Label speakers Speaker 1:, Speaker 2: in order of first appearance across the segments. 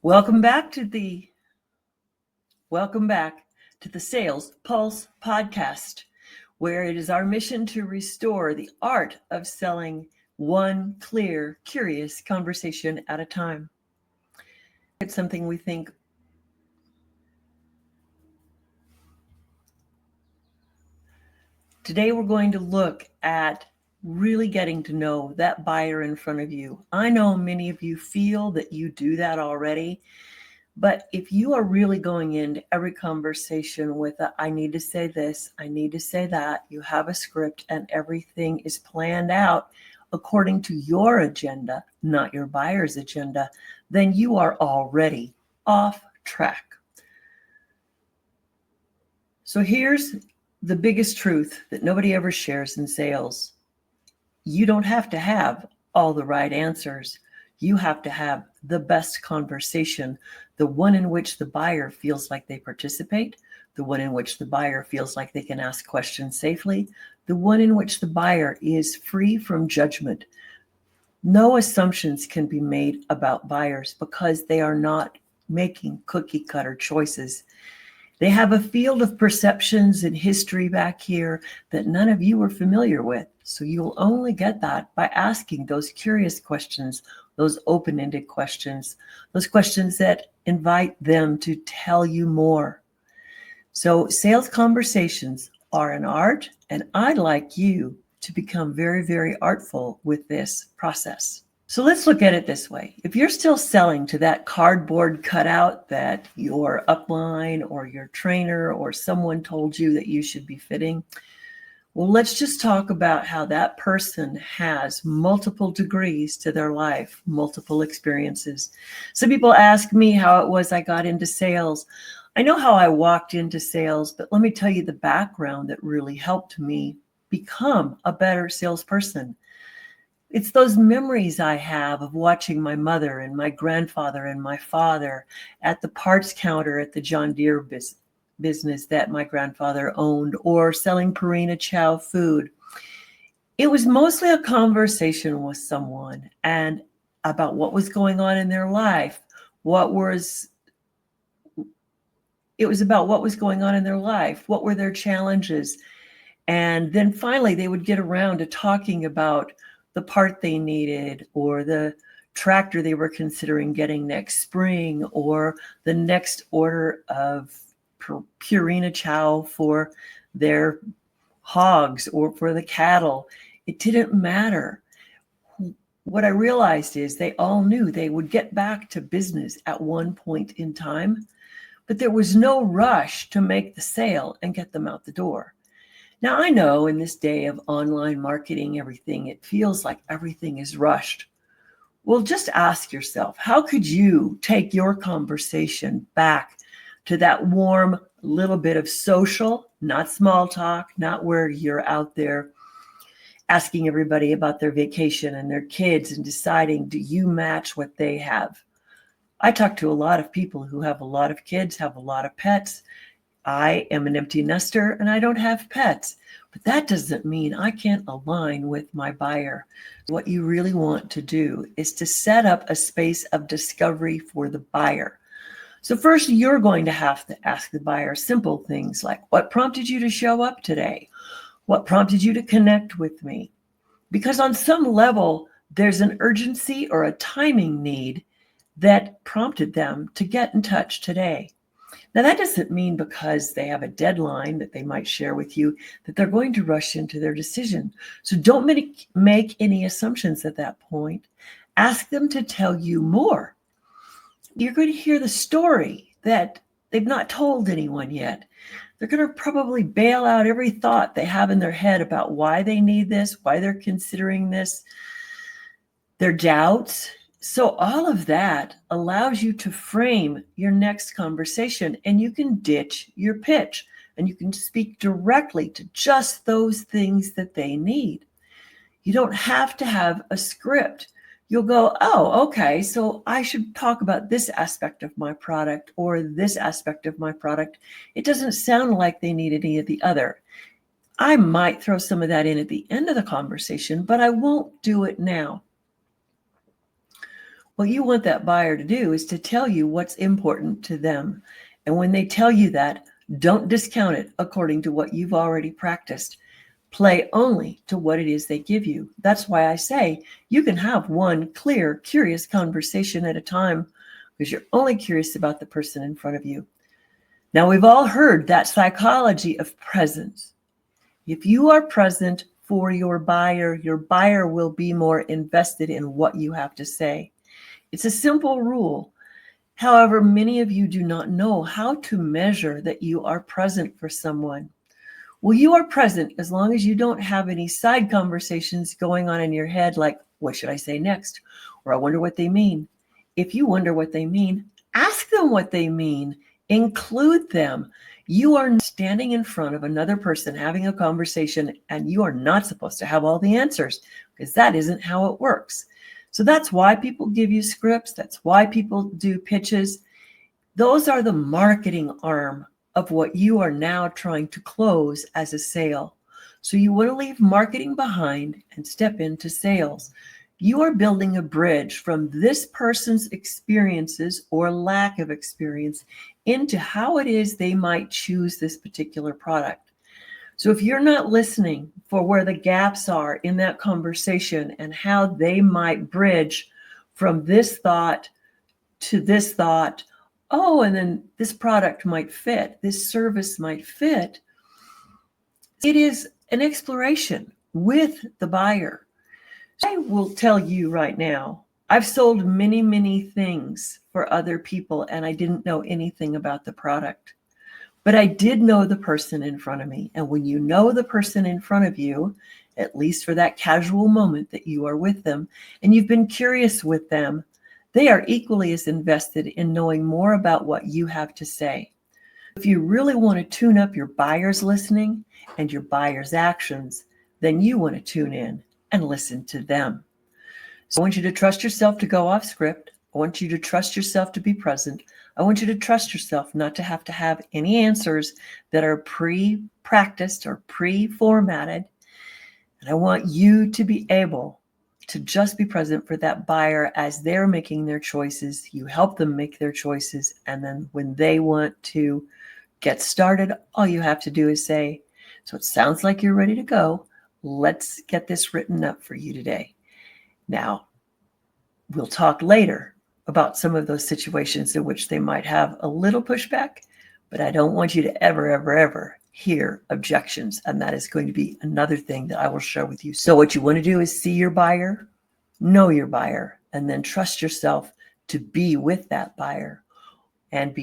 Speaker 1: Welcome back to the Sales Pulse podcast, where it is our mission to restore the art of selling one clear, curious conversation at a time. It's something we think today we're going to look at really getting to know that buyer in front of you. I know many of you feel that you do that already. But if you are really going into every conversation with I need to say this, I need to say that, you have a script and everything is planned out according to your agenda, not your buyer's agenda, then you are already off track. So here's the biggest truth that nobody ever shares in sales. You don't have to have all the right answers. You have to have the best conversation, the one in which the buyer feels like they participate, the one in which the buyer feels like they can ask questions safely, the one in which the buyer is free from judgment. No assumptions can be made about buyers because they are not making cookie cutter choices. They have a field of perceptions and history back here that none of you are familiar with. So you'll only get that by asking those curious questions, those open-ended questions, those questions that invite them to tell you more. So sales conversations are an art, and I'd like you to become very, very artful with this process. So let's look at it this way. If you're still selling to that cardboard cutout that your upline or your trainer or someone told you that you should be fitting, well, let's just talk about how that person has multiple degrees to their life, multiple experiences. Some people ask me how it was I got into sales. I know how I walked into sales, but let me tell you the background that really helped me become a better salesperson. It's those memories I have of watching my mother and my grandfather and my father at the parts counter at the John Deere business that my grandfather owned, or selling Purina Chow food. It was mostly a conversation with someone and about what was going on in their life. It was about what was going on in their life, what were their challenges. And then finally they would get around to talking about the part they needed, or the tractor they were considering getting next spring, or the next order of Purina Chow for their hogs or for the cattle. It didn't matter. What I realized is they all knew they would get back to business at one point in time, but there was no rush to make the sale and get them out the door. Now, I know in this day of online marketing, it feels like everything is rushed. Well, just ask yourself, how could you take your conversation back to that warm little bit of social, not small talk, not where you're out there asking everybody about their vacation and their kids and deciding, do you match what they have? I talk to a lot of people who have a lot of kids, have a lot of pets. I am an empty nester and I don't have pets, but that doesn't mean I can't align with my buyer. What you really want to do is to set up a space of discovery for the buyer. So first, you're going to have to ask the buyer simple things like, what prompted you to show up today? What prompted you to connect with me? Because on some level, there's an urgency or a timing need that prompted them to get in touch today. Now, that doesn't mean because they have a deadline that they might share with you that they're going to rush into their decision. So don't make any assumptions at that point. Ask them to tell you more. You're going to hear the story that they've not told anyone yet. They're going to probably bail out every thought they have in their head about why they need this, why they're considering this, their doubts. So all of that allows you to frame your next conversation, and you can ditch your pitch and you can speak directly to just those things that they need. You don't have to have a script. You'll go, oh, okay, so I should talk about this aspect of my product or this aspect of my product. It doesn't sound like they need any of the other. I might throw some of that in at the end of the conversation, but I won't do it now. What you want that buyer to do is to tell you what's important to them. And when they tell you that, don't discount it according to what you've already practiced. Play only to what it is they give you. That's why I say you can have one clear, curious conversation at a time because you're only curious about the person in front of you. Now, we've all heard that psychology of presence. If you are present for your buyer will be more invested in what you have to say. It's a simple rule. However, many of you do not know how to measure that you are present for someone. Well, you are present as long as you don't have any side conversations going on in your head like, what should I say next? Or I wonder what they mean. If you wonder what they mean, ask them what they mean. Include them. You are standing in front of another person having a conversation, and you are not supposed to have all the answers because that isn't how it works. So that's why people give you scripts. That's why people do pitches. Those are the marketing arm of what you are now trying to close as a sale. So you want to leave marketing behind and step into sales. You are building a bridge from this person's experiences or lack of experience into how it is they might choose this particular product. So if you're not listening for where the gaps are in that conversation and how they might bridge from this thought to this thought, oh, and then this product might fit, this service might fit. It is an exploration with the buyer. I will tell you right now, I've sold many, many things for other people, and I didn't know anything about the product. But I did know the person in front of me. And when you know the person in front of you, at least for that casual moment that you are with them, and you've been curious with them, they are equally as invested in knowing more about what you have to say. If you really want to tune up your buyer's listening and your buyer's actions, then you want to tune in and listen to them. So I want you to trust yourself to go off script. I want you to trust yourself to be present. I want you to trust yourself not to have any answers that are pre-practiced or pre-formatted. And I want you to be able to just be present for that buyer as they're making their choices. You help them make their choices. And then when they want to get started, all you have to do is say, so it sounds like you're ready to go. Let's get this written up for you today. Now, we'll talk later about some of those situations in which they might have a little pushback, but I don't want you to ever hear objections. And that is going to be another thing that I will share with you. So what you want to do is see your buyer, know your buyer, and then trust yourself to be with that buyer and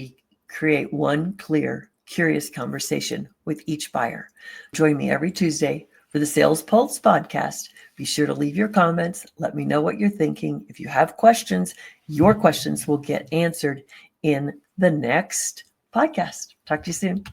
Speaker 1: create one clear, curious conversation with each buyer. Join me every Tuesday for the Sales Pulse podcast. Be sure to leave your comments. Let me know what you're thinking. If you have questions, your questions will get answered in the next podcast. Talk to you soon.